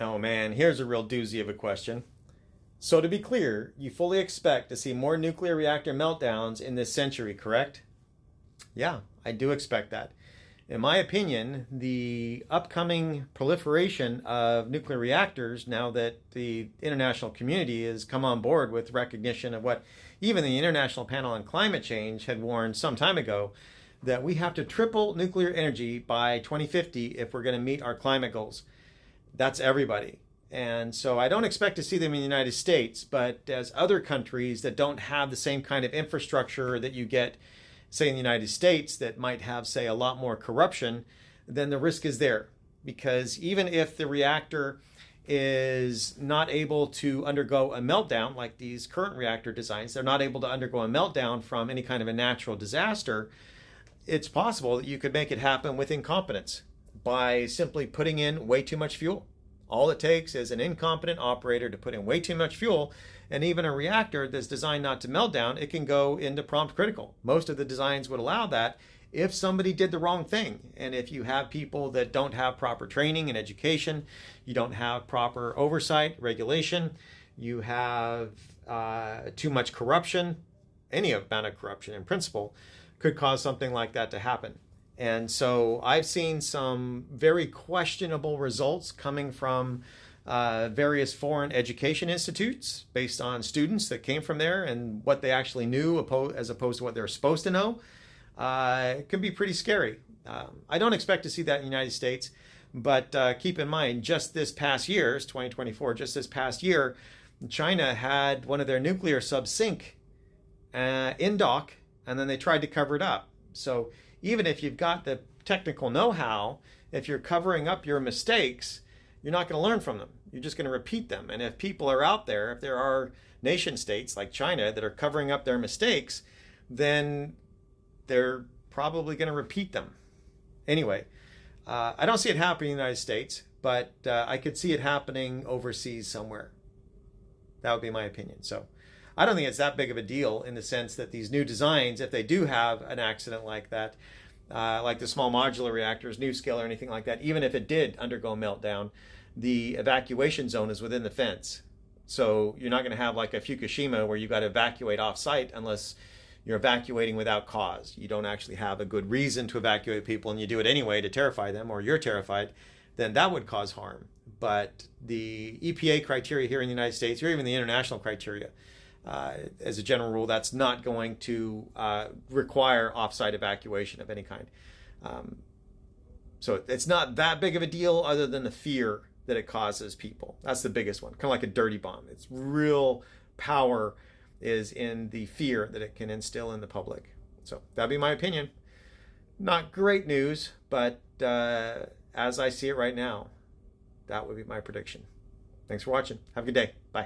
Oh man, here's a real doozy of a question. So, to be clear, you fully expect to see more nuclear reactor meltdowns in this century, correct? Yeah, I do expect that. In my opinion, the upcoming proliferation of nuclear reactors, now that the international community has come on board with recognition of what even the International Panel on Climate Change had warned some time ago, that we have to triple nuclear energy by 2050 if we're going to meet our climate goals. That's everybody. And so I don't expect to see them in the United States, but as other countries that don't have the same kind of infrastructure that you get, say, in the United States, that might have, say, a lot more corruption, then the risk is there. Because even if the reactor is not able to undergo a meltdown like these current reactor designs, they're not able to undergo a meltdown from any kind of a natural disaster, it's possible that you could make it happen with incompetence by simply putting in way too much fuel. All it takes is an incompetent operator to put in way too much fuel, and even a reactor that's designed not to melt down, it can go into prompt critical. Most of the designs would allow that if somebody did the wrong thing. And if you have people that don't have proper training and education, you don't have proper oversight, regulation, you have too much corruption, any amount of corruption in principle, could cause something like that to happen. And so I've seen some very questionable results coming from various foreign education institutes based on students that came from there and what they actually knew as opposed to what they're supposed to know. It can be pretty scary. I don't expect to see that in the United States, but keep in mind, just this past year, it's 2024, just this past year, China had one of their nuclear subs sink in dock, and then they tried to cover it up. So even if you've got the technical know-how, if you're covering up your mistakes, you're not going to learn from them. You're just going to repeat them. And if people are out there, if there are nation states like China that are covering up their mistakes, then they're probably going to repeat them. Anyway, I don't see it happening in the United States, but I could see it happening overseas somewhere. That would be my opinion. So I don't think it's that big of a deal in the sense that these new designs, if they do have an accident like that, like the small modular reactors, NuScale or anything like that, even if it did undergo meltdown, the evacuation zone is within the fence. So you're not going to have like a Fukushima where you got to evacuate off-site unless you're evacuating without cause. You don't actually have a good reason to evacuate people and you do it anyway to terrify them, or you're terrified, then that would cause harm. But the EPA criteria here in the United States, or even the international criteria, as a general rule, that's not going to require off-site evacuation of any kind. So it's not that big of a deal other than the fear that it causes people. That's the biggest one, kind of like a dirty bomb. Its real power is in the fear that it can instill in the public. So that'd be my opinion. Not great news, but as I see it right now, that would be my prediction. Thanks for watching. Have a good day. Bye.